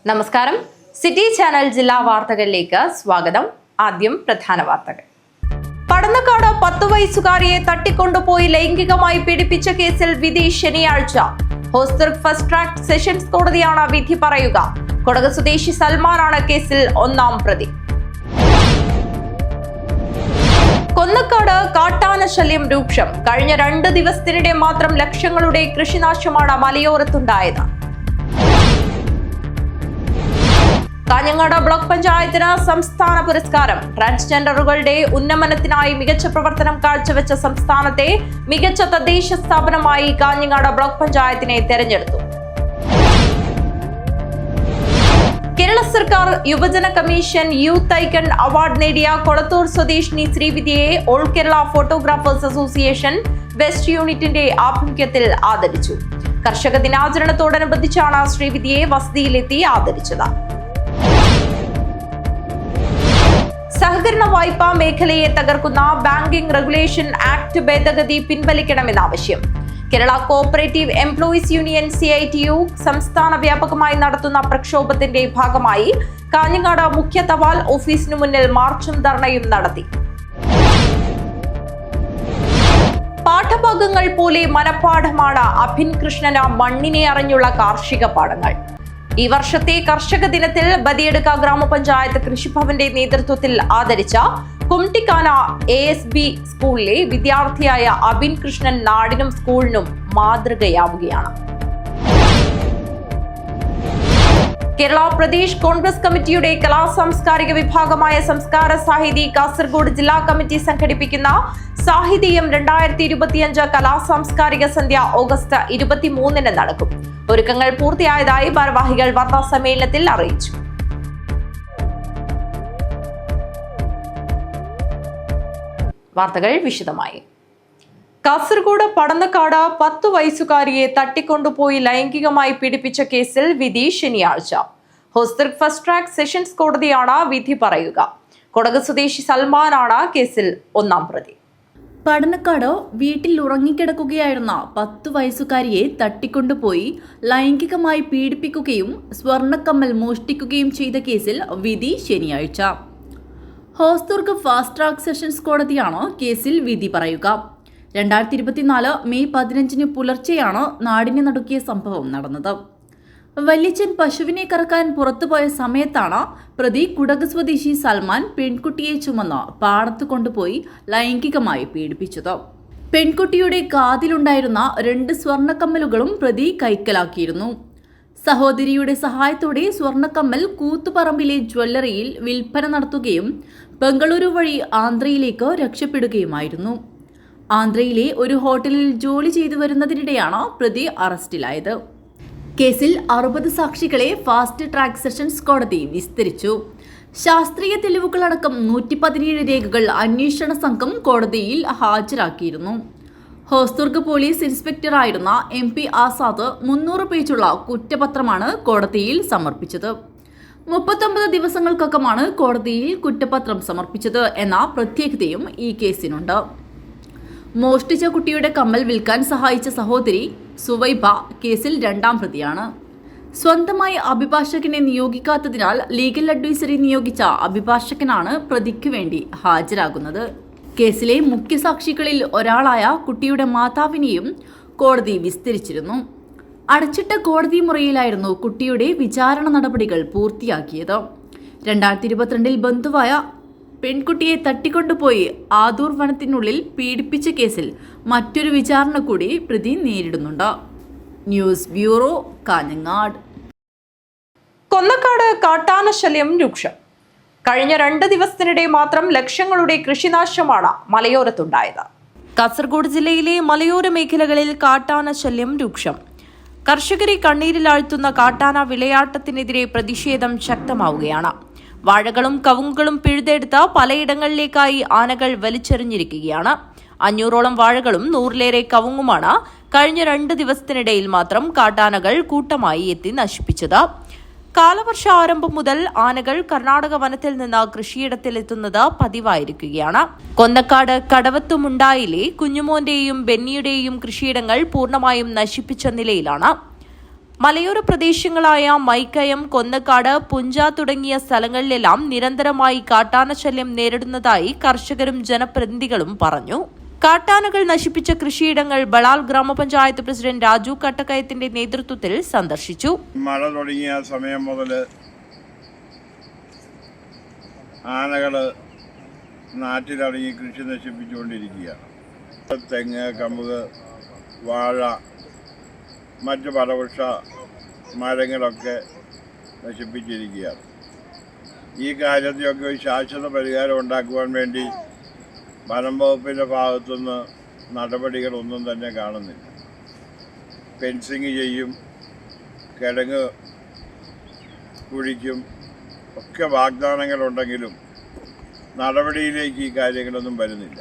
നമസ്കാരം. City channel ജില്ലാ വാർത്തകളിലേക്ക് സ്വാഗതം. ആദ്യം പ്രധാന വാർത്തകൾ. പടന്നക്കാട് 10 വയസ്സുകാരിയെ തട്ടിക്കൊണ്ടുപോയി ലൈംഗികമായി പീഡിപ്പിച്ച കേസിൽ വിധി ശനിയാഴ്ച. ഹോസ്ദുർഗ് ഫസ്റ്റ് ട്രാക്ക് സെഷൻസ് കോടതിയാണ് വിധി പറയുക. കൊടക് സ്വദേശി സൽമാനാണ് കേസിൽ ഒന്നാം പ്രതി. കൊന്നക്കാട് കാട്ടാന ശല്യം രൂക്ഷം. കഴിഞ്ഞ 2 ദിവസത്തിനിടെ മാത്രം ലക്ഷങ്ങളുടെ കൃഷിനാശമാണ് മലയോരത്തുണ്ടായത്. കാഞ്ഞങ്ങാട് ബ്ലോക്ക് പഞ്ചായത്തിന് സംസ്ഥാന പുരസ്കാരം. ട്രാൻസ്ജെൻഡറുകളുടെ ഉന്നമനത്തിനായി മികച്ച പ്രവർത്തനം കാഴ്ചവെച്ച സംസ്ഥാനത്തെ മികച്ച തദ്ദേശ സ്ഥാപനമായി കാഞ്ഞങ്ങാട് ബ്ലോക്ക് പഞ്ചായത്തിനെ തെരഞ്ഞെടുത്തു. കേരള സർക്കാർ യുവജന കമ്മീഷൻ യൂത്ത് ഐക്കൺ അവാർഡ് നേടിയ കൊളത്തൂർ സ്വദേശിനി ശ്രീവിദ്യയെ all Kerala photographers association west യൂണിറ്റിന്റെ ആഭിമുഖ്യത്തിൽ ആദരിച്ചു. കർഷക ദിനാചരണത്തോടനുബന്ധിച്ചാണ് ശ്രീവിദ്യയെ വസതിയിലെത്തി ആദരിച്ചത്. സഹകരണ വായ്പാ മേഖലയെ തകർക്കുന്ന ബാങ്കിംഗ് റെഗുലേഷൻ ആക്ട് ഭേദഗതി പിൻവലിക്കണമെന്ന ആവശ്യം. Kerala cooperative employees union CITU സംസ്ഥാന വ്യാപകമായി നടത്തുന്ന പ്രക്ഷോഭത്തിന്റെ ഭാഗമായി കാഞ്ഞങ്ങാട് മുഖ്യ തപാൽ ഓഫീസിനു മുന്നിൽ മാർച്ചും ധർണയും നടത്തി. പാഠഭാഗങ്ങൾ പോലെ മനഃപാഠമാണ് അഭിൻ കൃഷ്ണന് മണ്ണിനെ അറിഞ്ഞുള്ള കാർഷിക പാഠങ്ങൾ. ഈ വർഷത്തെ കർഷക ദിനത്തിൽ ബദിയടുക്ക ഗ്രാമപഞ്ചായത്ത് കൃഷിഭവന്റെ നേതൃത്വത്തിൽ ആദരിച്ച കുംട്ടിക്കാന ASB സ്കൂളിലെ വിദ്യാർത്ഥിയായ അഭിൻ കൃഷ്ണൻ നാടിനും സ്കൂളിനും മാതൃകയാവുകയാണ്. കേരള പ്രദേശ് കോൺഗ്രസ് കമ്മിറ്റിയുടെ കലാ സാംസ്കാരിക വിഭാഗമായ സംസ്കാര സാഹിതി കാസർഗോഡ് ജില്ലാ കമ്മിറ്റി സംഘടിപ്പിക്കുന്ന സാഹിതീയം 2025 കലാ സാംസ്കാരിക സന്ധ്യ ഓഗസ്റ്റ് 23-ന് നടക്കും. ഒരുക്കങ്ങൾ പൂർത്തിയായതായി ഭാരവാഹികൾ വാർത്താ സമ്മേളനത്തിൽ അറിയിച്ചു. വാർത്തകൾ വിശദമായി. കാസർഗോഡ് പടന്നക്കാട് 10 വയസ്സുകാരിയെ തട്ടിക്കൊണ്ടുപോയി ലൈംഗികമായി പീഡിപ്പിച്ച കേസിൽ വിധി ശനിയാഴ്ച. ഹോസ്ദുർഗ് ഫസ്റ്റ് ട്രാക്ക് സെഷൻസ് കോടതിയാണ് വിധി പറയുക. കൊടക് സ്വദേശി സൽമാനാണ് കേസിൽ ഒന്നാം പ്രതി. പടന്നക്കാട് വീട്ടിൽ ഉറങ്ങിക്കിടക്കുകയായിരുന്ന 10 വയസ്സുകാരിയെ തട്ടിക്കൊണ്ടുപോയി ലൈംഗികമായി പീഡിപ്പിക്കുകയും സ്വർണ്ണക്കമ്മൽ മോഷ്ടിക്കുകയും ചെയ്ത കേസിൽ വിധി ശനിയാഴ്ച. ഹോസ്ദുർഗ് ഫാസ്റ്റ് ട്രാക്ക് സെഷൻസ് കോടതിയാണ് കേസിൽ വിധി പറയുക. 2024 മെയ് 15-ന് പുലർച്ചെയാണ് നാടിനെ നടുക്കിയ സംഭവം നടന്നത്. വല്യച്ഛൻ പശുവിനെ കറക്കാൻ പുറത്തുപോയ സമയത്താണ് പ്രതി കുടക് സ്വദേശി സൽമാൻ പെൺകുട്ടിയെ ചുമന്ന് പാടത്ത് കൊണ്ടുപോയി ലൈംഗികമായി പീഡിപ്പിച്ചത്. പെൺകുട്ടിയുടെ കാതിലുണ്ടായിരുന്ന 2 സ്വർണ്ണക്കമ്മലുകളും പ്രതി കൈക്കലാക്കിയിരുന്നു. സഹോദരിയുടെ സഹായത്തോടെ സ്വർണ്ണക്കമ്മൽ കൂത്തുപറമ്പിലെ ജ്വല്ലറിയിൽ വിൽപ്പന നടത്തുകയും ബംഗളൂരു വഴി ആന്ധ്രയിലേക്ക് രക്ഷപ്പെടുകയുമായിരുന്നു. ആന്ധ്രയിലെ ഒരു ഹോട്ടലിൽ ജോലി ചെയ്തു വരുന്നതിനിടെയാണ് പ്രതി അറസ്റ്റിലായത്. കേസിൽ 60 സാക്ഷികളെ ഫാസ്റ്റ് ട്രാക്ക് സെഷൻസ് കോടതി വിസ്തരിച്ചു. ശാസ്ത്രീയ തെളിവുകളടക്കം 117 രേഖകൾ അന്വേഷണ സംഘം കോടതിയിൽ ഹാജരാക്കിയിരുന്നു. ഹോസ്ദുർഗ് പോലീസ് ഇൻസ്പെക്ടറായിരുന്ന MP ആസാദ് 300 പേജുള്ള കുറ്റപത്രമാണ് കോടതിയിൽ സമർപ്പിച്ചത്. 39 ദിവസങ്ങൾക്കകമാണ് കോടതിയിൽ കുറ്റപത്രം സമർപ്പിച്ചത് എന്ന പ്രത്യേകതയും ഈ കേസിനുണ്ട്. മോഷ്ടിച്ച കുട്ടിയുടെ കമ്മൽ വിൽക്കാൻ സഹായിച്ച സഹോദരി സുവൈബ കേസിൽ 2ാം പ്രതിയാണ്. സ്വന്തമായി അഭിഭാഷകനെ നിയോഗിക്കാത്തതിനാൽ ലീഗൽ അഡ്വൈസറി നിയോഗിച്ച അഭിഭാഷകനാണ് പ്രതിക്ക് വേണ്ടി ഹാജരാകുന്നത്. കേസിലെ മുഖ്യസാക്ഷികളിൽ ഒരാളായ കുട്ടിയുടെ മാതാവിനെയും കോടതി വിസ്തരിച്ചിരുന്നു. അടച്ചിട്ട കോടതി മുറിയിലായിരുന്നു കുട്ടിയുടെ വിചാരണ നടപടികൾ പൂർത്തിയാക്കിയത്. 2022-ൽ ബന്ധുവായ പെൺകുട്ടിയെ തട്ടിക്കൊണ്ടുപോയി ആദൂർ വനത്തിനുള്ളിൽ പീഡിപ്പിച്ച കേസിൽ മറ്റൊരു വിചാരണ കൂടി പ്രതി നേരിടുന്നുണ്ട്. News bureau, Kanhangad. കൊന്നക്കാട് കാട്ടാന ശല്യം രൂക്ഷം. കഴിഞ്ഞ 2 ദിവസത്തിനിടെ മാത്രം ലക്ഷങ്ങളുടെ കൃഷിനാശമാണ് മലയോരത്തുണ്ടായത്. കാസർഗോഡ് ജില്ലയിലെ മലയോര മേഖലകളിൽ കാട്ടാന ശല്യം രൂക്ഷം. കർഷകരെ കണ്ണീരിലാഴ്ത്തുന്ന കാട്ടാന വിളയാട്ടത്തിനെതിരെ പ്രതിഷേധം ശക്തമാവുകയാണ്. വാഴകളും കവുങ്ങുകളും പിഴുതെടുത്ത് പലയിടങ്ങളിലേക്കായി ആനകൾ വലിച്ചെറിഞ്ഞിരിക്കുകയാണ്. 500ഓളം വാഴകളും 100-ലേറെ കവുങ്ങുമാണ് കഴിഞ്ഞ 2 ദിവസത്തിനിടയിൽ മാത്രം കാട്ടാനകൾ കൂട്ടമായി എത്തി നശിപ്പിച്ചത്. കാലവർഷ ആരംഭം മുതൽ ആനകൾ കർണാടക വനത്തിൽ നിന്ന് കൃഷിയിടത്തിലെത്തുന്നത് പതിവായിരിക്കുകയാണ്. കൊന്നക്കാട് കടവത്തുമുണ്ടായിലെ കുഞ്ഞുമോന്റെയും ബെന്നിയുടെയും കൃഷിയിടങ്ങൾ പൂർണ്ണമായും നശിപ്പിച്ച നിലയിലാണ്. മലയോര പ്രദേശങ്ങളായ മൈക്കയം, കൊന്നക്കാട്, പുഞ്ച തുടങ്ങിയ സ്ഥലങ്ങളിലെല്ലാം നിരന്തരമായി കാട്ടാന ശല്യം നേരിടുന്നതായി കർഷകരും ജനപ്രതിനിധികളും പറഞ്ഞു. കാട്ടാനകൾ നശിപ്പിച്ച കൃഷിയിടങ്ങൾ ബളാൽ ഗ്രാമപഞ്ചായത്ത് പ്രസിഡന്റ് രാജു കട്ടക്കയത്തിന്റെ നേതൃത്വത്തിൽ സന്ദർശിച്ചു. മഴ തുടങ്ങിയ സമയം മുതൽ ആനകൾ നാട്ടിലിറങ്ങി കൃഷി നശിപ്പിച്ചുകൊണ്ടിരിക്കുകയാണ്. തെങ്ങ്, കമുക്, വാഴ, മറ്റ് ഫലവൃക്ഷ മരങ്ങളൊക്കെ നശിപ്പിച്ചിരിക്കുകയാണ്. ഈ കാര്യത്തിലൊക്കെ ഒരു ശാശ്വത പരിഹാരം ഉണ്ടാക്കുവാൻ വേണ്ടി വനം വകുപ്പിൻ്റെ ഭാഗത്തുനിന്ന് നടപടികളൊന്നും തന്നെ കാണുന്നില്ല. ഫെൻസിങ് ചെയ്യും, കിഴങ്ങ് കുഴിക്കും ഒക്കെ വാഗ്ദാനങ്ങളുണ്ടെങ്കിലും നടപടിയിലേക്ക് ഈ കാര്യങ്ങളൊന്നും വരുന്നില്ല.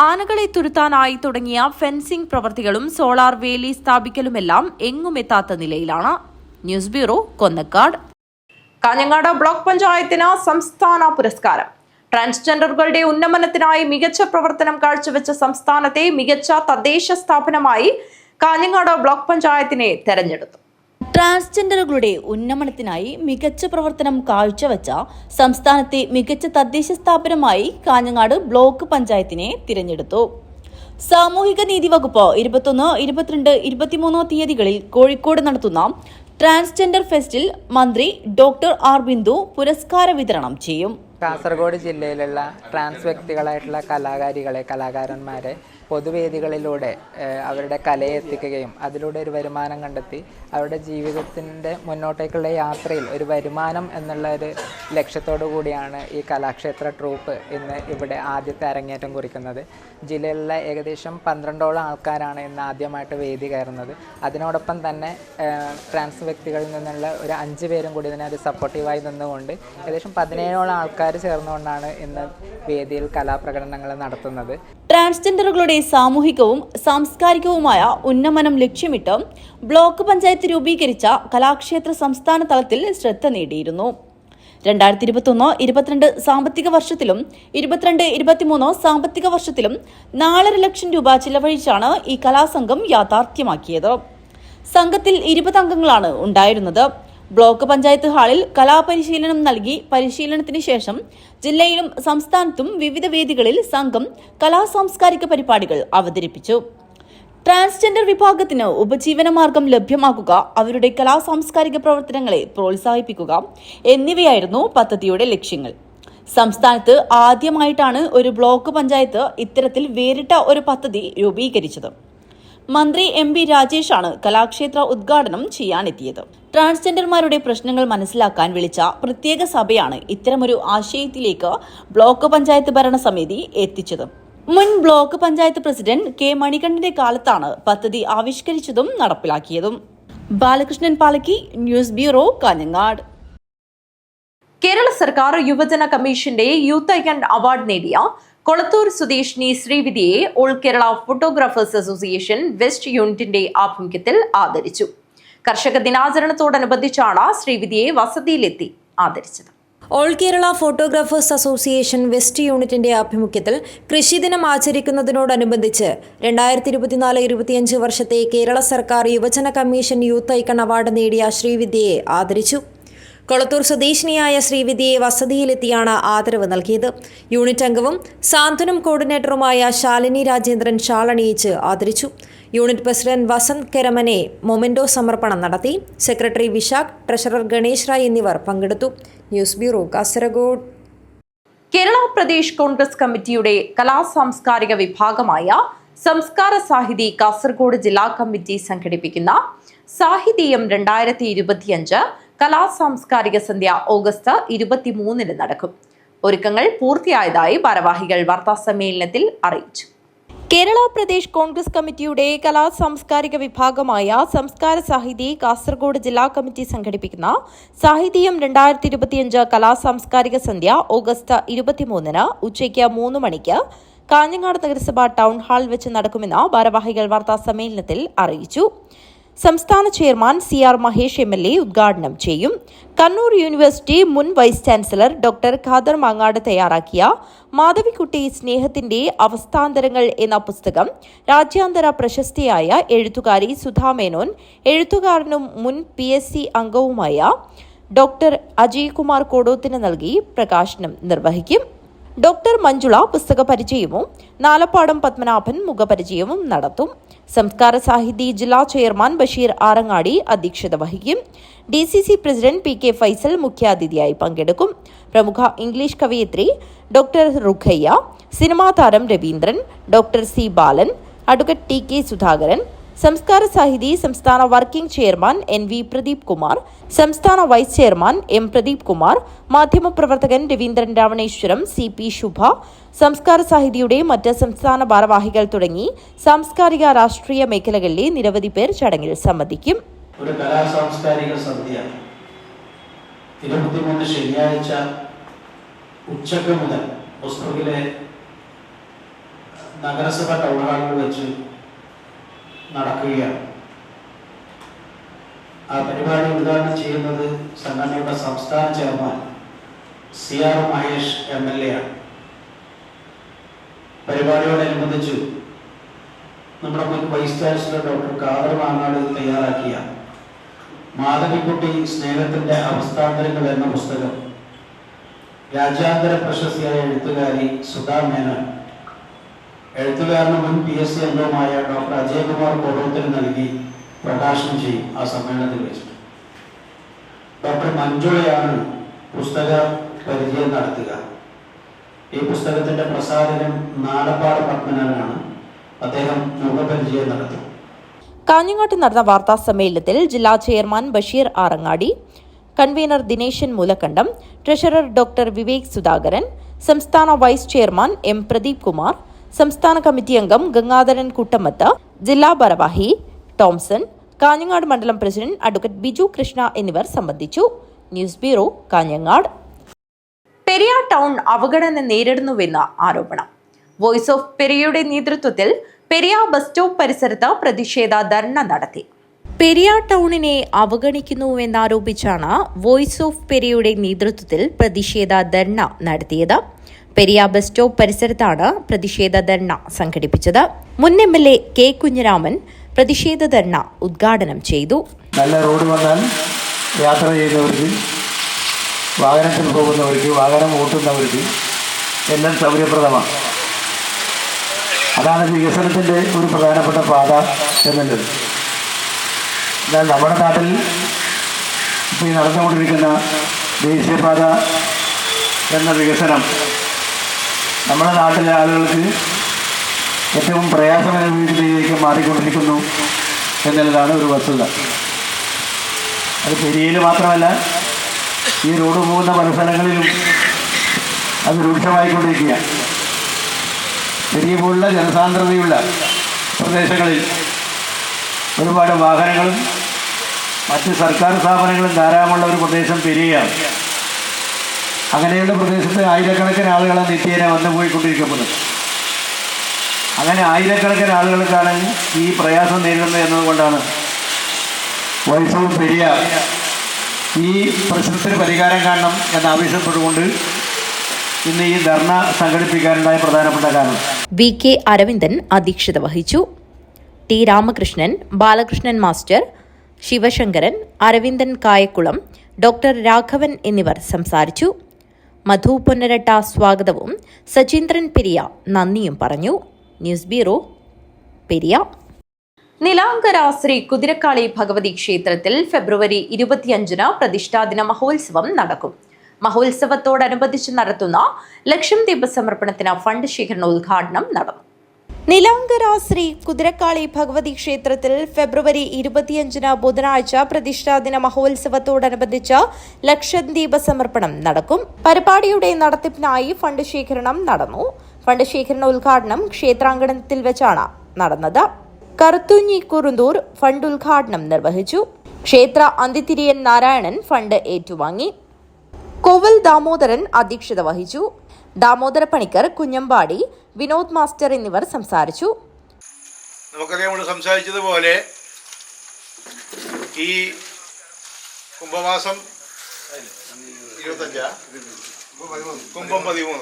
ആനകളെ തുരുത്താനായി തുടങ്ങിയ ഫെൻസിംഗ് പ്രവൃത്തികളും സോളാർ വേലി സ്ഥാപിക്കലുമെല്ലാം എങ്ങുമെത്താത്ത നിലയിലാണ്. News bureau, Konnakkad. Kanhangad block പഞ്ചായത്തിന് സംസ്ഥാന പുരസ്കാരം. ട്രാൻസ്ജെൻഡറുകളുടെ ഉന്നമനത്തിനായി മികച്ച പ്രവർത്തനം കാഴ്ചവെച്ച സംസ്ഥാനത്തെ മികച്ച തദ്ദേശ സ്ഥാപനമായി കാഞ്ഞങ്ങാട് ബ്ലോക്ക് പഞ്ചായത്തിനെ തെരഞ്ഞെടുത്തു. ട്രാൻസ്ജെൻഡറുകളുടെ ഉന്നമനത്തിനായി മികച്ച പ്രവർത്തനം കാഴ്ചവെച്ച സംസ്ഥാനത്തെ മികച്ച തദ്ദേശ സ്ഥാപനമായി കാഞ്ഞങ്ങാട് ബ്ലോക്ക് പഞ്ചായത്തിനെ തിരഞ്ഞെടുത്തു. സാമൂഹിക നീതി വകുപ്പ് 21, 22, 23 തീയതികളിൽ കോഴിക്കോട് നടത്തുന്ന ട്രാൻസ്ജെൻഡർ ഫെസ്റ്റിൽ മന്ത്രി ഡോക്ടർ ആർ ബിന്ദു പുരസ്കാര വിതരണം ചെയ്യും. കാസർഗോഡ് ജില്ലയിലുള്ള ട്രാൻസ് വ്യക്തികളായിട്ടുള്ള കലാകാരന്മാരെ പൊതുവേദികളിലൂടെ അവരുടെ കലയെ എത്തിക്കുകയും അതിലൂടെ ഒരു വരുമാനം കണ്ടെത്തി അവരുടെ ജീവിതത്തിൻ്റെ മുന്നോട്ടേക്കുള്ള യാത്രയിൽ ഒരു വരുമാനം എന്നുള്ള ഒരു ലക്ഷ്യത്തോടു കൂടിയാണ് ഈ കലാക്ഷേത്ര ട്രൂപ്പ് ഇന്ന് ഇവിടെ ആദ്യത്തെ അരങ്ങേറ്റം കുറിക്കുന്നത്. ജില്ലയിലുള്ള ഏകദേശം 12ഓളം ആൾക്കാരാണ് ഇന്ന് ആദ്യമായിട്ട് വേദി കയറുന്നത്. അതിനോടൊപ്പം തന്നെ ട്രാൻസ് വ്യക്തികളിൽ നിന്നുള്ള ഒരു 5 പേരും കൂടി ഇതിനെ ഒരു സപ്പോർട്ടീവായി നിന്നുകൊണ്ട് ഏകദേശം 17ഓളം ആൾക്കാർ ചേർന്നുകൊണ്ടാണ് ഇന്ന് വേദിയിൽ കലാപ്രകടനങ്ങൾ നടത്തുന്നത്. ട്രാൻസ്ജെൻഡറുകളുടെ സാമൂഹികവും സാംസ്കാരികവുമായ ഉന്നമനം ലക്ഷ്യമിട്ട് ബ്ലോക്ക് പഞ്ചായത്ത് രൂപീകരിച്ച കലാക്ഷേത്ര സംസ്ഥാന തലത്തിൽ ശ്രദ്ധ നേടിയിരുന്നു. 2021-22 സാമ്പത്തിക വർഷത്തിലും 22-23 സാമ്പത്തിക വർഷത്തിലും 4.5 ലക്ഷം രൂപ ചിലവഴിച്ചാണ് ഈ കലാസംഘം യാഥാർത്ഥ്യമാക്കിയത്. സംഘത്തിൽ 20 അംഗങ്ങളാണ് ഉണ്ടായിരുന്നത്. ബ്ലോക്ക് പഞ്ചായത്ത് ഹാളിൽ കലാപരിശീലനം നൽകി പരിശീലനത്തിന് ശേഷം ജില്ലയിലും സംസ്ഥാനത്തും വിവിധ വേദികളിൽ സംഘം കലാസാംസ്കാരിക പരിപാടികൾ അവതരിപ്പിച്ചു. ട്രാൻസ്ജെൻഡർ വിഭാഗത്തിന് ഉപജീവനമാർഗം ലഭ്യമാക്കുക, അവരുടെ കലാസാംസ്കാരിക പ്രവർത്തനങ്ങളെ പ്രോത്സാഹിപ്പിക്കുക എന്നിവയായിരുന്നു പദ്ധതിയുടെ ലക്ഷ്യങ്ങൾ. സംസ്ഥാനത്ത് ആദ്യമായിട്ടാണ് ഒരു ബ്ലോക്ക് പഞ്ചായത്ത് ഇത്തരത്തിൽ വേറിട്ട ഒരു പദ്ധതി രൂപീകരിച്ചത്. മന്ത്രി MP രാജേഷാണ് കലാക്ഷേത്ര ഉദ്ഘാടനം ചെയ്യാനെത്തിയത്. ട്രാൻസ്ജെൻഡർമാരുടെ പ്രശ്നങ്ങൾ മനസ്സിലാക്കാൻ വിളിച്ച പ്രത്യേക സഭയാണ് ഇത്തരമൊരു ആശയത്തിലേക്ക് ബ്ലോക്ക് പഞ്ചായത്ത് ഭരണസമിതി എത്തിച്ചത്. മുൻ ബ്ലോക്ക് പഞ്ചായത്ത് പ്രസിഡന്റ് K മണികണ്ഠന്റെ കാലത്താണ് പദ്ധതി ആവിഷ്കരിച്ചതും നടപ്പിലാക്കിയതും. Balakrishnan Palakki, news bureau, Kanhangad. കേരള സർക്കാർ യുവജന കമ്മീഷന്റെ യൂത്ത് ഐക്കൺ അവാർഡ് നേടിയ കൊളത്തൂർ സ്വദേശിനി ശ്രീവിദ്യയെ all Kerala photographers association west യൂണിറ്റിന്റെ ആഭിമുഖ്യത്തിൽ ആദരിച്ചു. കർഷക ദിനാചരണത്തോടനുബന്ധിച്ചാണ് ശ്രീവിദ്യയെ വസതിയിലെത്തി ആദരിച്ചത്. All Kerala photographers association west യൂണിറ്റിന്റെ ആഭിമുഖ്യത്തിൽ കൃഷിദിനം ആചരിക്കുന്നതിനോടനുബന്ധിച്ച് 2024-25 വർഷത്തെ കേരള സർക്കാർ യുവജന കമ്മീഷൻ യൂത്ത് ഐക്കൺ അവാർഡ് നേടിയ ശ്രീവിദ്യയെ ആദരിച്ചു. കൊളത്തൂർ സ്വദേശിനിയായ ശ്രീവിദ്യയെ വസതിയിലെത്തിയാണ് ആദരവ് നൽകിയത്. യൂണിറ്റ് അംഗവും സാന്ത്വനം കോർഡിനേറ്ററുമായ ശാലിനി രാജേന്ദ്രൻ ഷാൾ അണിയിച്ച് ആദരിച്ചു. Unit president Vasanth Keramane memento സമർപ്പണം നടത്തി. സെക്രട്ടറി വിശാഖ്, ട്രഷറർ ഗണേഷ് റായ് എന്നിവർ പങ്കെടുത്തു. News bureau, Kasaragod. കേരള പ്രദേശ് കോൺഗ്രസ് കമ്മിറ്റിയുടെ കലാസാംസ്കാരിക വിഭാഗമായ സംസ്കാര സാഹിതി കാസർഗോഡ് ജില്ലാ കമ്മിറ്റി സംഘടിപ്പിക്കുന്ന സാഹിതീയം 2025 കലാസാംസ്കാരിക സന്ധ്യ ഓഗസ്റ്റ് 23 നടക്കും. ഒരുക്കങ്ങൾ പൂർത്തിയായതായി ഭാരവാഹികൾ വാർത്താസമ്മേളനത്തിൽ അറിയിച്ചു. കേരള പ്രദേശ് കോൺഗ്രസ് കമ്മിറ്റിയുടെ കലാസാംസ്കാരിക വിഭാഗമായ സംസ്കാര സാഹിതി കാസർഗോഡ് ജില്ലാ കമ്മിറ്റി സംഘടിപ്പിക്കുന്ന സാഹിതീയം 2025 കലാസാംസ്കാരിക സന്ധ്യ ഓഗസ്റ്റ് 23 ഉച്ചയ്ക്ക് 3 മണിക്ക് കാഞ്ഞങ്ങാട് നഗരസഭ ടൗൺ ഹാൾ വെച്ച് നടക്കുമെന്ന് ഭാരവാഹികൾ വാർത്താസമ്മേളനത്തിൽ അറിയിച്ചു. സംസ്ഥാന ചെയർമാൻ CR മഹേഷ് MLA ഉദ്ഘാടനം ചെയ്യും. കണ്ണൂർ യൂണിവേഴ്സിറ്റി മുൻ vice chancellor doctor Khader Mangad തയ്യാറാക്കിയ മാധവിക്കുട്ടി സ്നേഹത്തിന്റെ അവസ്ഥാന്തരങ്ങൾ എന്ന പുസ്തകം രാജ്യാന്തര പ്രശസ്തിയായ എഴുത്തുകാരി സുധാ മേനോൻ, എഴുത്തുകാരനും മുൻ PSC അംഗവുമായ ഡോക്ടർ അജയ് കുമാർ കോടോത്തിന് നൽകി പ്രകാശനം നിർവഹിക്കും. ഡോക്ടർ മഞ്ജുള പുസ്തക പരിചയവും നാലപ്പാടം പത്മനാഭൻ മുഖപരിചയവും നടത്തും. സംസ്കാര സാഹിതി ജില്ലാ ചെയർമാൻ ബഷീർ ആറങ്ങാടി അധ്യക്ഷത വഹിക്കും. DCC പ്രസിഡന്റ് PK ഫൈസൽ മുഖ്യാതിഥിയായി പങ്കെടുക്കും. പ്രമുഖ ഇംഗ്ലീഷ് കവയിത്രി ഡോക്ടർ റുഖയ്യ, സിനിമാ താരം Raveendran, doctor C Balan, advocate TK Sudhakaran, Samskara Sahithi സംസ്ഥാന working chairman NV Pradeep Kumar, സംസ്ഥാന vice chairman M Pradeep Kumar, മാധ്യമപ്രവർത്തകൻ രവീന്ദ്രൻ രാവണേശ്വരം, CP ശുഭ, സംസ്കാര സാഹിതിയുടെ മറ്റ് സംസ്ഥാന ഭാരവാഹികൾ തുടങ്ങി സാംസ്കാരിക രാഷ്ട്രീയ മേഖലകളിലെ നിരവധി പേർ ചടങ്ങിൽ സംബന്ധിക്കും. ഒരു കലാ സാംസ്കാരിക സന്ധ്യ 23 ശനിയാഴ്ച ഉച്ചക്ക് മുതൽ മുസ്തഫയിലെ നഗരസഭ ടൗൺ ഹാളിൽ വെച്ച് നടക്കുകയാണ്. ആ പരിപാടി ഉദ്ഘാടനം ചെയ്യുന്നത് സംഘടനയുടെ സംസ്ഥാന ചെയർമാൻ CR മഹേഷ് MLA ആണ്. പരിപാടിയോടനുബന്ധിച്ച് നമ്മുടെ മുൻ vice chancellor doctor Khader Mangad തയ്യാറാക്കിയ മാധവിക്കുട്ടി സ്നേഹത്തിന്റെ അവസ്ഥാന്തരങ്ങൾ എന്ന പുസ്തകം രാജ്യാന്തര പ്രശസ്തിയായ എഴുത്തുകാരി സുധാ മേനോൻ, എഴുത്തുകാരനും മുൻ PSC അംഗവുമായ ഡോക്ടർ അജയ് കുമാർ കോടോത്തിന് നൽകി പ്രകാശനം ചെയ്യും. ആ സമ്മേളനത്തിൽ വെച്ചിട്ട് ഡോക്ടർ മഞ്ജുളയാണ് പുസ്തക പരിചയം നടത്തുക. ഈ പുസ്തകത്തിന്റെ പ്രസാധകൻ നാലപ്പാട് പത്മനാഭനാണ്. അദ്ദേഹം മുഖപരിചയം നടത്തും. കാഞ്ഞങ്ങാട്ട് നടന്ന വാർത്താ സമ്മേളനത്തിൽ ജില്ലാ chairman Basheer Arangadi, convener Dineshan Moolakkandam, treasurer doctor Vivek Sudhakaran, സംസ്ഥാന vice chairman M Pradeep Kumar, സംസ്ഥാന കമ്മിറ്റി അംഗം ഗംഗാധരൻ കുട്ടമത്ത്, ജില്ലാ ഭാരവാഹി ടോംസൺ, കാഞ്ഞങ്ങാട് മണ്ഡലം പ്രസിഡന്റ് അഡ്വക്കേറ്റ് ബിജു കൃഷ്ണ എന്നിവർ സംബന്ധിച്ചു. News bureau, Kanhangad. Periyar town അവഗണന നേരിടുന്നുവെന്ന ആരോപണം. വോയിസ് ഓഫ് പെരിയയുടെ നേതൃത്വത്തിൽ പെരിയാർ ബസ് സ്റ്റോപ്പ് പരിസരത്ത് പ്രതിഷേധ ധർണ നടത്തി. പെരിയാർ ടൗണിനെ അവഗണിക്കുന്നുവെന്നാരോപിച്ചാണ് വോയിസ് ഓഫ് പെരിയയുടെ നേതൃത്വത്തിൽ പ്രതിഷേധ ധർണ നടത്തിയത്. പെരിയാർ ബസ് സ്റ്റോപ്പ് പരിസരത്താണ് പ്രതിഷേധ ധർണ സംഘടിപ്പിച്ചത്. മുൻ MLA K കുഞ്ഞിരാമൻ പ്രതിഷേധ ധർണ ഉദ്ഘാടനം ചെയ്തു. നല്ല റോഡ് വന്നാൽ യാത്ര ചെയ്യുന്നവർക്ക്, വാഹനത്തിൽ പോകുന്നവർക്ക്, വാഹനം ഓട്ടുന്നവർക്ക് എല്ലാം സൗകര്യപ്രദമാണ്. അതാണ് വികസനത്തിൻ്റെ ഒരു പ്രധാനപ്പെട്ട പാത എന്നുള്ളത്. എന്നാൽ നമ്മുടെ നാട്ടിൽ ഇപ്പോൾ ഈ നടന്നുകൊണ്ടിരിക്കുന്ന ദേശീയപാത എന്ന വികസനം നമ്മുടെ നാട്ടിലെ ആളുകൾക്ക് ഏറ്റവും പ്രയാസമനുഭവിക്കുന്നതിലേക്ക് മാറിക്കൊണ്ടിരിക്കുന്നു എന്നുള്ളതാണ് ഒരു വസ്തുത. അത് പെരിയയിൽ മാത്രമല്ല, ഈ റോഡ് പോകുന്ന പല സ്ഥലങ്ങളിലും അത് രൂക്ഷമായിക്കൊണ്ടിരിക്കുകയാണ്. പെരിയ പോലുള്ള ജനസാന്ദ്രതയുള്ള പ്രദേശങ്ങളിൽ ഒരുപാട് വാഹനങ്ങളും മറ്റ് സർക്കാർ സ്ഥാപനങ്ങളും ധാരാളമുള്ള ഒരു പ്രദേശം പെരിയയാണ്. അങ്ങനെയുള്ള പ്രദേശത്ത് ആയിരക്കണക്കിന് ആളുകളെ നിത്യേന വന്നു പോയിക്കൊണ്ടിരിക്കപ്പെടുന്നത്. അങ്ങനെ ആയിരക്കണക്കിന് ആളുകൾക്കാണ് ഈ പ്രയാസം നേരിടുന്നത് എന്നതുകൊണ്ടാണ് വോയിസ് ഓഫ് പെരിയ ഈ പ്രശ്നത്തിന് പരിഹാരം കാണണം എന്നാവശ്യപ്പെട്ടുകൊണ്ട് ഇന്ന് ഈ ധർണ സംഘടിപ്പിക്കാനുണ്ടായ പ്രധാനപ്പെട്ട കാരണം. VK അരവിന്ദൻ അധ്യക്ഷത വഹിച്ചു. T Ramakrishnan, Balakrishnan master, Sivasankaran, Aravindan Kayakkulam, doctor Raghavan എന്നിവർ സംസാരിച്ചു. മധു പൊന്നരട്ട സ്വാഗതവും സചീന്ദ്രൻ പെരിയ നന്ദിയും പറഞ്ഞു. News bureau, Periya. നിലാങ്കര ശ്രീ കുതിരക്കാളി ഭഗവതി ക്ഷേത്രത്തിൽ ഫെബ്രുവരി 25 പ്രതിഷ്ഠാദിന മഹോത്സവം നടക്കും. മഹോത്സവത്തോടനുബന്ധിച്ച് നടത്തുന്ന ലക്ഷം ദീപസമർപ്പണത്തിന് ഫണ്ട് ശേഖരണോദ്ഘാടനം നടന്നു. നിലാങ്കര ശ്രീ കുതിരക്കാളി ഭഗവതി ക്ഷേത്രത്തിൽ ഫെബ്രുവരി 25 ബുധനാഴ്ച പ്രതിഷ്ഠാദിന മഹോത്സവത്തോടനുബന്ധിച്ച് ലക്ഷദ്വീപ സമർപ്പണം നടക്കും. പരിപാടിയുടെ നടത്തിപ്പിനായി ഫണ്ട് ശേഖരണം നടന്നു. ഫണ്ട് ശേഖരണ ഉദ്ഘാടനം ക്ഷേത്രാങ്കണത്തിൽ വെച്ചാണ് നടന്നത്. കറുത്തുഞ്ഞി കുറുന്തൂർ ഫണ്ട് ഉദ്ഘാടനം നിർവഹിച്ചു. ക്ഷേത്ര അന്തിതിരിയൻ നാരായണൻ ഫണ്ട് ഏറ്റുവാങ്ങി. കോവൽ ദാമോദരൻ അധ്യക്ഷത വഹിച്ചു. ദാമോദര പണിക്കർ, കുഞ്ഞമ്പാടി, വിനോദ് മാസ്റ്റർ എന്നിവർ സംസാരിച്ചു. നമുക്കറിയാം, നമ്മൾ സംസാരിച്ചതുപോലെ ഈ കുംഭമാസം 25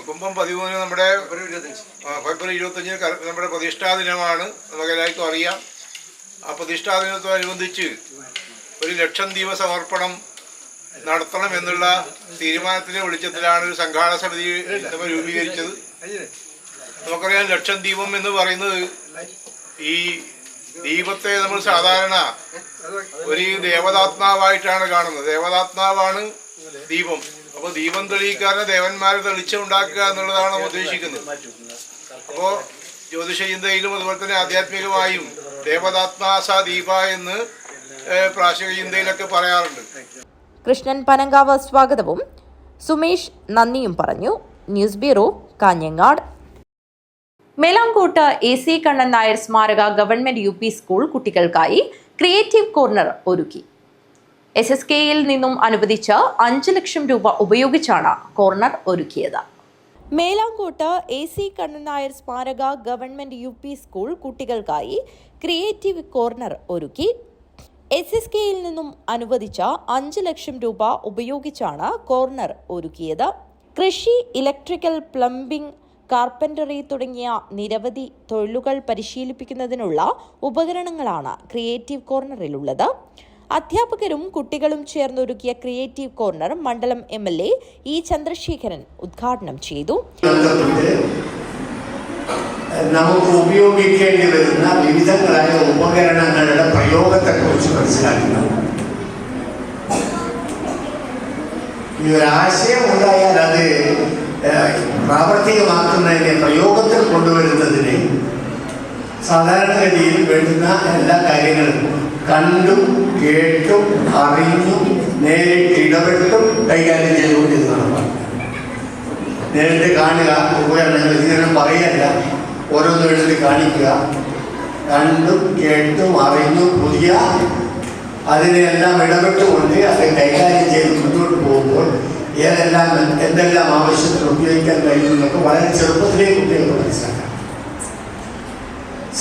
കുംഭം 13 നമ്മുടെ ഫെബ്രുവരി 25 നമ്മുടെ പ്രതിഷ്ഠാ ദിനമാണ്. നമുക്ക് എല്ലാവർക്കും അറിയാം. ആ പ്രതിഷ്ഠാ ദിനത്തോടനുബന്ധിച്ച് 1,00,000 ദീപ സമർപ്പണം നടത്തണം എന്നുള്ള തീരുമാനത്തിൻ്റെ വെളിച്ചത്തിലാണ് ഒരു സംഘാടന സമിതി നമ്മൾ രൂപീകരിച്ചത്. നമുക്കറിയാം 1,00,000 ദീപം എന്ന് പറയുന്നത് ഈ ദീപത്തെ നമ്മൾ സാധാരണ ഒരു ദേവതാത്മാവായിട്ടാണ് കാണുന്നത്. ദേവതാത്മാവാണ് ദീപം. അപ്പോൾ ദീപം തെളിയിക്കാതെ ദേവന്മാരെ തെളിച്ചുണ്ടാക്കുക എന്നുള്ളതാണ് നമ്മൾ ഉദ്ദേശിക്കുന്നത്. അപ്പോൾ ജ്യോതിഷ ചിന്തയിലും അതുപോലെ തന്നെ ആധ്യാത്മികമായും ദേവതാത്മാസ ദീപ എന്ന് പ്രാചീന ചിന്തയിലൊക്കെ പറയാറുണ്ട്. കൃഷ്ണൻ പനങ്കാവ് സ്വാഗതവും സുമേഷ് നന്ദിയും പറഞ്ഞു. News bureau, Kanhangad. Melankot AC Kannan Nair സ്മാരക ഗവൺമെന്റ് UP സ്കൂൾ കുട്ടികൾക്കായി ക്രിയേറ്റീവ് കോർണർ ഒരുക്കി. SSKയിൽ നിന്നും അനുവദിച്ച 5 ലക്ഷം രൂപ ഉപയോഗിച്ചാണ് കോർണർ ഒരുക്കിയത്. മേലാങ്കോട്ട് AC കണ്ണൻ നായർ സ്മാരക ഗവൺമെന്റ് UP സ്കൂൾ കുട്ടികൾക്കായി ക്രിയേറ്റീവ് കോർണർ ഒരുക്കി. SSKയിൽ നിന്നും അനുവദിച്ച 5 ലക്ഷം രൂപ ഉപയോഗിച്ചാണ് കോർണർ ഒരുക്കിയത്. കൃഷി, ഇലക്ട്രിക്കൽ, പ്ലംബിംഗ്, കാർപ്പൻറ്ററി തുടങ്ങിയ നിരവധി തൊഴിലുകൾ പരിശീലിപ്പിക്കുന്നതിനുള്ള ഉപകരണങ്ങളാണ് ക്രിയേറ്റീവ് കോർണറിലുള്ളത്. അധ്യാപകരും കുട്ടികളും ചേർന്നൊരുക്കിയ ക്രിയേറ്റീവ് കോർണർ മണ്ഡലം MLA E. ചന്ദ്രശേഖരൻ ഉദ്ഘാടനം ചെയ്തു. നമുക്ക് ഉപയോഗിക്കേണ്ടി വരുന്ന വിവിധങ്ങളായ ഉപകരണങ്ങളുടെ പ്രയോഗത്തെക്കുറിച്ച് മനസ്സിലാക്കണം. ഈ ഒരാശയം ഉണ്ടായാൽ അത് പ്രാവർത്തികമാക്കുന്നതിനെ, പ്രയോഗത്തിൽ കൊണ്ടുവരുന്നതിന് സാധാരണഗതിയിൽ വേണ്ടുന്ന എല്ലാ കാര്യങ്ങളും കണ്ടും കേട്ടും അറിഞ്ഞും നേരിട്ട് ഇടപെട്ടും കൈകാര്യം ചെയ്തുകൊണ്ടിരുന്നതാണ്. നേരിട്ട് കാണുക, ഉപകരണങ്ങൾ ഇങ്ങനെ പറയല്ല, ഓരോന്നും എടുത്ത് കാണിക്കുക, കണ്ടും കേട്ടും അറിഞ്ഞും പുതിയ അതിനെല്ലാം ഇടപെട്ടുകൊണ്ട് അത് കൈകാര്യം ചെയ്ത് മുന്നോട്ട് പോകുമ്പോൾ എന്തെല്ലാം ആവശ്യത്തിന് ഉപയോഗിക്കാൻ കഴിയുമെന്നൊക്കെ വളരെ ചെറുപ്പത്തിലേ കുട്ടികൾക്ക് മനസ്സിലാക്കാം.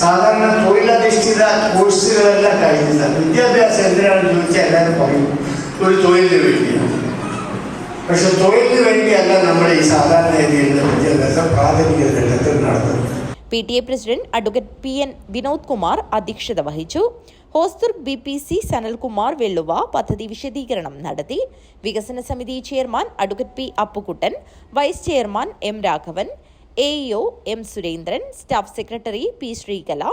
സാധാരണ തൊഴിലധിഷ്ഠിത കോഴ്സുകളെല്ലാം കഴിയുന്നത് വിദ്യാഭ്യാസം എന്തിനാണെന്ന് ചോദിച്ചാൽ എല്ലാവരും പറയും ഒരു തൊഴിലിന് വേണ്ടിയാണ്. പക്ഷെ തൊഴിലിന് വേണ്ടിയല്ല നമ്മുടെ ഈ സാധാരണ രീതിയിലുള്ള വിദ്യാഭ്യാസം പ്രാഥമിക ഘട്ടത്തിൽ നടത്തുന്നത്. PTA president advocate PN Vinod Kumar അധ്യക്ഷത വഹിച്ചു. ഹോസ്ദുർ BPC സനൽകുമാർ വെള്ളുവ പദ്ധതി വിശദീകരണം നടത്തി. വികസന സമിതി chairman advocate P. Appukuttan, vice chairman M. Raghavan, AEO M. Surendran, staff secretary P. Sreekala,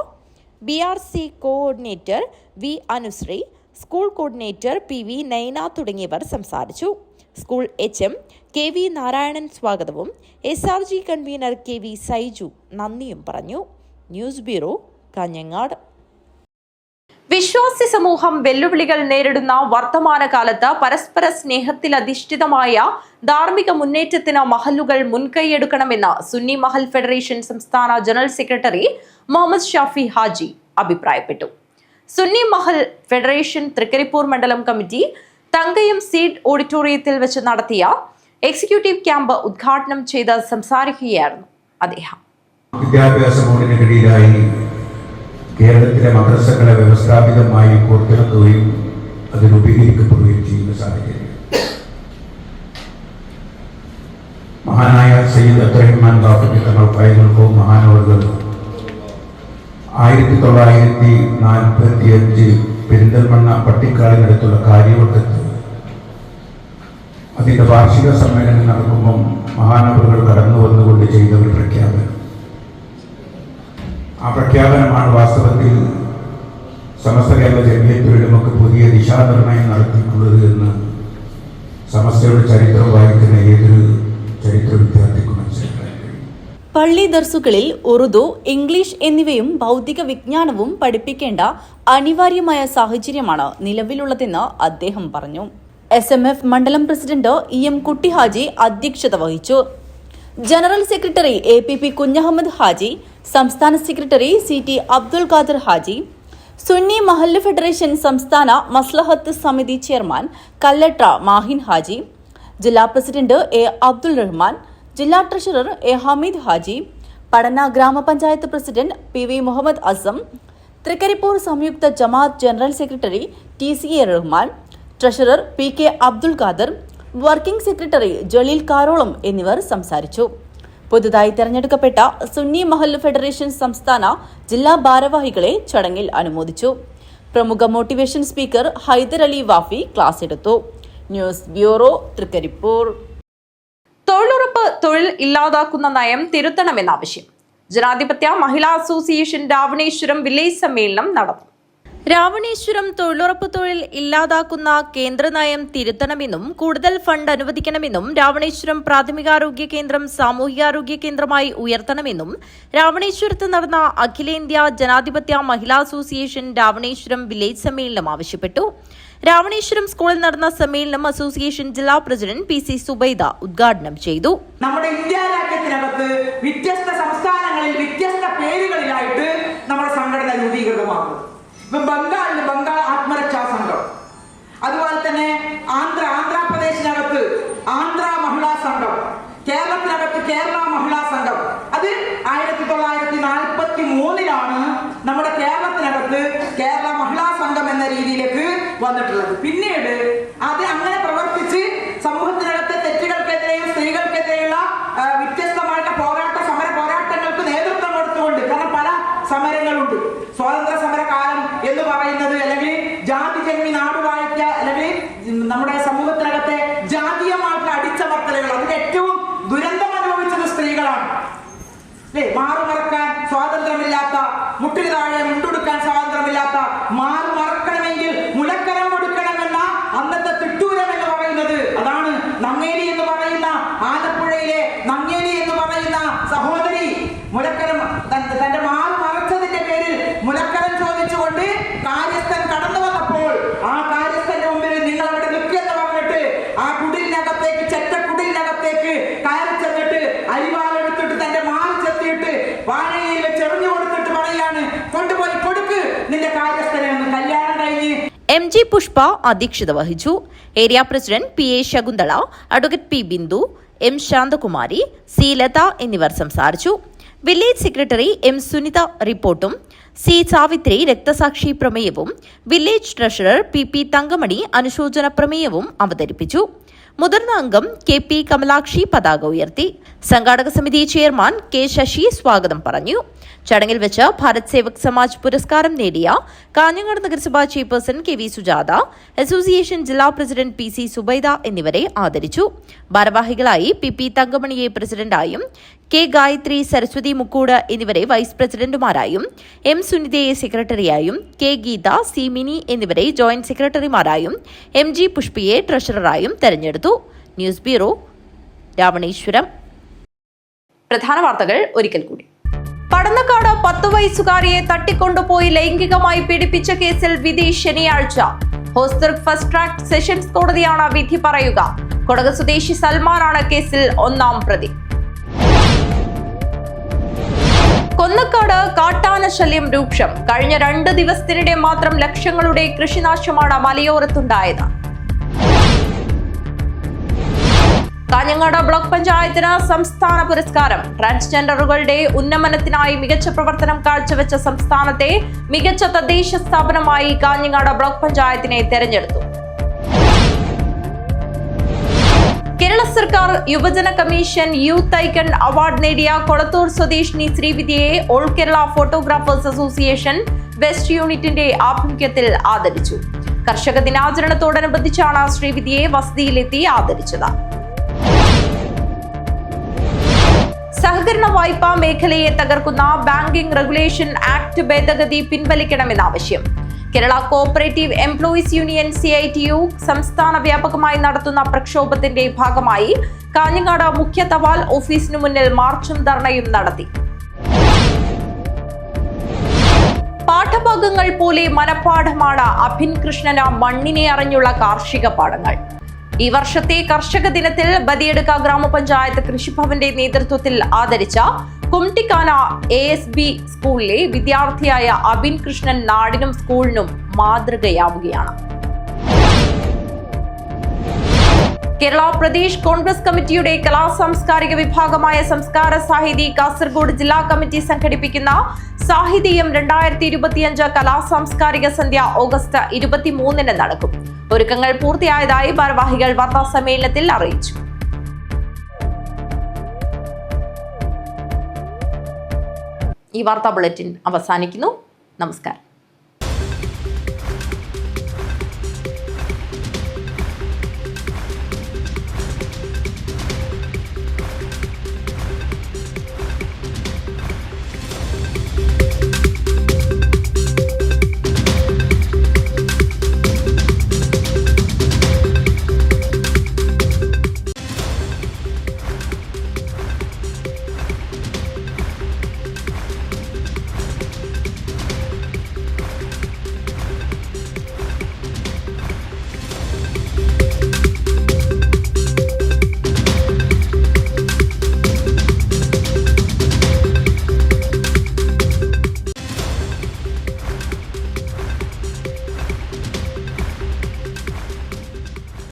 BRC coordinator V. Anusree, school coordinator PV Naina തുടങ്ങിയവർ സംസാരിച്ചു. സ്കൂൾ HM KV നാരായണൻ സ്വാഗതവും SRG കൺവീനർ KV സൈജു നന്ദിയും പറഞ്ഞു. News bureau, Kanhangad. വിശ്വാസി സമൂഹം വെല്ലുവിളികൾ നേരിടുന്ന വർത്തമാനകാലത്ത് പരസ്പര സ്നേഹത്തിലധിഷ്ഠിതമായ ധാർമ്മിക മുന്നേറ്റത്തിന് മഹല്ലുകൾ മുൻകൈയെടുക്കണമെന്ന് സുന്നി മഹൽ ഫെഡറേഷൻ സംസ്ഥാന ജനറൽ സെക്രട്ടറി മുഹമ്മദ് ഷാഫി ഹാജി അഭിപ്രായപ്പെട്ടു. സുന്നി മഹൽ ഫെഡറേഷൻ തൃക്കരിപ്പൂർ മണ്ഡലം കമ്മിറ്റി തങ്കയം സീഡ് ഓഡിറ്റോറിയത്തിൽ വെച്ച് നടത്തിയ എക്സിക്യൂട്ടീവ് ക്യാമ്പ് ഉദ്ഘാടനം ചെയ്ത് സംസാരിക്കുകയായിരുന്നു അദ്ദേഹം. വിദ്യാഭ്യാസ ബോർഡിന് കീഴിലായി കേരളത്തിലെ മദ്രസകളെ വ്യവസ്ഥാപിതമായി പുറത്തിറക്കുകയും അത് രൂപീകരിക്കപ്പെടുകയും ചെയ്യുന്ന സാഹചര്യം മഹാനായ സയ്യിദ് അബ്ദുറഹ്മാൻ ബാഫക്കി തങ്ങൾ പൈതൽക്കോ മഹാനവറുകൾ 1945 പെരിന്തൽമണ്ണ പട്ടിക്കാടിനടുത്തുള്ള കാര്യവട്ടത്ത് അതിൻ്റെ വാർഷിക സമ്മേളനം നടക്കുമ്പം മഹാനവറുകൾ കടന്നു വന്നുകൊണ്ട് ചെയ്ത ഒരു പ്രഖ്യാപനം. ആ പ്രഖ്യാപനമാണ് വാസ്തവത്തിൽ സമസ്ത കേരള ജമിയത്തുലമക്ക് പുതിയ ദിശാനിർണയം നടത്തിയിട്ടുള്ളത് എന്ന് സമസ്തയുടെ ചരിത്രം വായിക്കുന്ന ഏതൊരു ചരിത്ര വിദ്യാർത്ഥിക്കും മനസ്സിലാക്കാൻ കഴിയും. പള്ളി ദർസുകളിൽ ഉറുദു, ഇംഗ്ലീഷ് എന്നിവയും ഭൗതിക വിജ്ഞാനവും പഠിപ്പിക്കേണ്ട അനിവാര്യമായ സാഹചര്യമാണ് നിലവിലുള്ളതെന്ന് അദ്ദേഹം പറഞ്ഞു. SMF മണ്ഡലം പ്രസിഡന്റ് EM കുട്ടിഹാജി അധ്യക്ഷത വഹിച്ചു. General secretary APP Kunhammed Haji, സംസ്ഥാന സെക്രട്ടറി CT അബ്ദുൽ ഖാദർ ഹാജി, സുന്നി മഹല്ല് ഫെഡറേഷൻ സംസ്ഥാന മസ്ലഹത്ത് സമിതി ചെയർമാൻ കല്ലട്ര മാഹിൻ ഹാജി, ജില്ലാ പ്രസിഡന്റ് A. അബ്ദുൾ റഹ്മാൻ, ജില്ലാ ട്രഷറർ A. ഹമീദ് ഹാജി, പടന്ന ഗ്രാമപഞ്ചായത്ത് പ്രസിഡന്റ് PV മുഹമ്മദ് അസം, തൃക്കരിപ്പൂർ സംയുക്ത ജമാഅത്ത് general secretary TCA Rahman, treasurer PK Abdul Khader, working secretary Jaleel Karolam എന്നിവർ സംസാരിച്ചു. പുതുതായി തെരഞ്ഞെടുക്കപ്പെട്ട സുന്നി മഹല്ല് ഫെഡറേഷൻ സംസ്ഥാന ജില്ലാ ഭാരവാഹികളെ ചടങ്ങിൽ അനുമോദിച്ചു. പ്രമുഖ motivation speaker Haider Ali Wafi class എടുത്തു. News bureau, Trikaripur. തൊഴിലുറപ്പ് തൊഴിൽ ഇല്ലാതാക്കുന്ന നയം തിരുത്തണമെന്ന ആവശ്യം. ജനാധിപത്യ മഹിളാ അസോസിയേഷൻ രാവണേശ്വരം വില്ലേജ് സമ്മേളനം നടന്നു. രാവണേശ്വരം തൊഴിലുറപ്പ് തൊഴിൽ ഇല്ലാതാക്കുന്ന കേന്ദ്ര നയം തിരുത്തണമെന്നും കൂടുതൽ ഫണ്ട് അനുവദിക്കണമെന്നും രാവണേശ്വരം പ്രാഥമികാരോഗ്യ കേന്ദ്രം സാമൂഹികാരോഗ്യ കേന്ദ്രമായി ഉയർത്തണമെന്നും രാവണേശ്വരത്ത് നടന്ന അഖിലേന്ത്യാ ജനാധിപത്യ മഹിളാ അസോസിയേഷൻ രാവണേശ്വരം വില്ലേജ് സമ്മേളനം ആവശ്യപ്പെട്ടു. രാവണേശ്വരം സ്കൂളിൽ നടന്ന സമ്മേളനം അസോസിയേഷൻ ജില്ലാ പ്രസിഡന്റ് PC സുബൈദ ഉദ്ഘാടനം ചെയ്തു. നമ്മുടെ ഇന്ത്യ രാജ്യത്തിനകത്ത് വ്യത്യസ്ത സംസ്ഥാനങ്ങളിൽ വ്യത്യസ്ത പേരുകളിലായിട്ട് നമ്മുടെ സംഘടന രൂപീകൃതമാകും. ഇപ്പം ബംഗാളിൽ ബംഗാൾ ആത്മരക്ഷാ സംഘം, അതുപോലെ തന്നെ ആന്ധ്രാപ്രദേശിനകത്ത് ആന്ധ്ര മഹിളാ സംഘം, കേരളത്തിനകത്ത് കേരള മഹിളാ സംഘം. അത് 1943 നമ്മുടെ കേരളത്തിനകത്ത് കേരള മഹിളാ സംഘം എന്ന രീതിയിലേക്ക് വന്നിട്ടുള്ളത്. പിന്നീട് അത് അങ്ങനെ പ്രവർത്തിച്ച് സമൂഹത്തിനകത്തെ തെറ്റുകൾക്കെതിരെയും സ്ത്രീകൾക്കെതിരെയുള്ള വ്യത്യസ്തമായിട്ട് സമര പോരാട്ടങ്ങൾക്ക് നേതൃത്വം കൊടുത്തുകൊണ്ട്, കാരണം പല സമരങ്ങളുണ്ട്. സ്വാതന്ത്ര്യ സമര കാലം എന്ന് പറയുന്നത്, അല്ലെങ്കിൽ ജാതിജന്മി നാടുവാഴ്ച, അല്ലെങ്കിൽ നമ്മുടെ സമൂഹത്തിനകത്തെ ജാതീയമായിട്ടുള്ള അടിച്ചമർത്തലുകൾ, അതിന് ഏറ്റവും ദുരന്തം അനുഭവിച്ചത് സ്ത്രീകളാണ്. മാറുമറക്കാൻ സ്വാതന്ത്ര്യമില്ലാത്ത, മുട്ടിന് താഴെ മുണ്ടുടുക്കാൻ സ്വാതന്ത്ര്യമില്ലാത്ത, മാറുമറക്കണമെങ്കിൽ മുലക്കരം കൊടുക്കണമെന്ന അന്നത്തെ തിട്ടൂരം എന്ന് പറയുന്നത് അതാണ്. നങ്ങേലി എന്ന് പറയുന്ന ആലപ്പുഴയിലെ നങ്ങേലി എന്ന് പറയുന്ന സഹോദരി മുലക്കരം തന്റെ മാറു മറച്ചതിന്റെ പേരിൽ മുലക്കരം ചോദിച്ചുകൊണ്ട് കാര്യസ്ഥൻ കടന്നു വന്നപ്പോൾ ആ കാര്യസ്ഥന്റെ മുമ്പിൽ നിങ്ങൾ അവിടെ നിൽക്കുമെന്ന് പറഞ്ഞിട്ട് ആ കുടിലിനകത്തേക്ക്, ചെറ്റക്കുടിലിനകത്തേക്ക് കയറി ചെന്നിട്ട് അരിവാളെടുത്തിട്ട് തന്റെ മാറി ചെത്തിയിട്ട് വാഴയിൽ വെച്ച് എറിഞ്ഞു കൊടുത്തിട്ട് പറയാണ്, കൊണ്ടുപോയി കൊടുക്ക് നിന്റെ കാര്യസ്ഥനെ എന്ന്. കല്യാണം കഴിഞ്ഞ് MG പുഷ്പ അധ്യക്ഷത വഹിച്ചു. Area president PA Shakuntala, advocate P Bindu, M Santhakumari, C Latha എന്നിവർ സംസാരിച്ചു. വില്ലേജ് സെക്രട്ടറി M സുനിത റിപ്പോർട്ടും C സാവിത്രി രക്തസാക്ഷി പ്രമേയവും വില്ലേജ് ട്രഷറർ PP തങ്കമണി അനുശോചന പ്രമേയവും അവതരിപ്പിച്ചു. മുതിർന്ന അംഗം KP കമലാക്ഷി പതാക ഉയർത്തി. സംഘാടക സമിതി ചെയർമാൻ K ശശി സ്വാഗതം പറഞ്ഞു. ചടങ്ങിൽ വെച്ച് ഭാരത് സേവക് സമാജ് പുരസ്കാരം നേടിയ കാഞ്ഞങ്ങാട് നഗരസഭാ ചെയർപേഴ്സൺ KV സുജാത, അസോസിയേഷൻ ജില്ലാ പ്രസിഡന്റ് PC സുബൈദ എന്നിവരെ ആദരിച്ചു. ഭാരവാഹികളായി PP തങ്കമണിയെ പ്രസിഡന്റായും K ഗായത്രി, സരസ്വതി മുക്കൂട് എന്നിവരെ വൈസ് പ്രസിഡന്റുമാരായും, M സുനിതയെ സെക്രട്ടറിയായും, K ഗീത, C മിനി എന്നിവരെ ജോയിന്റ് സെക്രട്ടറിമാരായും, MG പുഷ്പയെ ട്രഷററായും തെരഞ്ഞെടുത്തു. News bureau, Ravaneswaram. പ്രധാന വാർത്തകൾ ഒരിക്കൽ കൂടി. പടന്നക്കാട് 10 വയസ്സുകാരിയെ തട്ടിക്കൊണ്ടുപോയി ലൈംഗികമായി പീഡിപ്പിച്ച കേസിൽ വിധി ശനിയാഴ്ച. ഹോസ്ദുർഗ് ഫസ്റ്റ് ട്രാക്ക് സെഷൻസ് കോടതിയാണ് വിധി പറയുക. കൊടക് സ്വദേശി സൽമാനാണ് കേസിൽ ഒന്നാം പ്രതി. കൊന്നക്കാട് കാട്ടാന ശല്യം രൂക്ഷം. കഴിഞ്ഞ 2 ദിവസത്തിനിടെ മാത്രം ലക്ഷങ്ങളുടെ കൃഷിനാശമാണ് മലയോരത്തുണ്ടായത്. കാഞ്ഞങ്ങാട് ബ്ലോക്ക് പഞ്ചായത്തിന് സംസ്ഥാന പുരസ്കാരം. ട്രാൻസ്ജെൻഡറുകളുടെ ഉന്നമനത്തിനായി മികച്ച പ്രവർത്തനം കാഴ്ചവെച്ച സംസ്ഥാനത്തെ മികച്ച തദ്ദേശ സ്ഥാപനമായി കാഞ്ഞങ്ങാട് ബ്ലോക്ക് പഞ്ചായത്തിനെ തെരഞ്ഞെടുത്തു. കേരള സർക്കാർ യുവജന കമ്മീഷൻ യൂത്ത് ഐക്കൺ അവാർഡ് നേടിയ കൊളത്തൂർ സ്വദേശിനി ശ്രീവിദ്യയെ all Kerala photographers association west യൂണിറ്റിന്റെ ആഭിമുഖ്യത്തിൽ ആദരിച്ചു. കർഷക ദിനാചരണത്തോടനുബന്ധിച്ചാണ് ശ്രീവിദ്യയെ വസതിയിലെത്തി ആദരിച്ചത്. സഹകരണ വായ്പാ മേഖലയെ തകർക്കുന്ന ബാങ്കിംഗ് റെഗുലേഷൻ ആക്ട് ഭേദഗതി പിൻവലിക്കണമെന്ന ആവശ്യം. Kerala cooperative employees union CITU സംസ്ഥാന വ്യാപകമായി നടത്തുന്ന പ്രക്ഷോഭത്തിന്റെ ഭാഗമായി കാഞ്ഞങ്ങാട് മുഖ്യ തപാൽ ഓഫീസിനു മുന്നിൽ മാർച്ചും ധർണയും നടത്തി. പാഠഭാഗങ്ങൾ പോലെ മനഃപാഠമാണ് അഭിൻ കൃഷ്ണന് മണ്ണിനെ അറിഞ്ഞുള്ള കാർഷിക പാഠങ്ങൾ. ഈ വർഷത്തെ കർഷക ദിനത്തിൽ ബദിയടുക്ക ഗ്രാമപഞ്ചായത്ത് കൃഷിഭവന്റെ നേതൃത്വത്തിൽ ആദരിച്ച കുംട്ടിക്കാന ASB സ്കൂളിലെ വിദ്യാർത്ഥിയായ അഭിൻ കൃഷ്ണൻ നാടിനും സ്കൂളിനും മാതൃകയാവുകയാണ്. കേരള പ്രദേശ് കോൺഗ്രസ് കമ്മിറ്റിയുടെ കലാസാംസ്കാരിക വിഭാഗമായ സംസ്കാര സാഹിതി കാസർഗോഡ് ജില്ലാ കമ്മിറ്റി സംഘടിപ്പിക്കുന്ന സാഹിതീയം 2025 കലാസാംസ്കാരിക സന്ധ്യ ഓഗസ്റ്റ് 23 നടക്കും. ഒരുക്കങ്ങൾ പൂർത്തിയായതായി ഭാരവാഹികൾ വാർത്താ സമ്മേളനത്തിൽ അറിയിച്ചു. ഈ വാർത്താ ബുള്ളറ്റിൻ അവസാനിക്കുന്നു. നമസ്കാരം.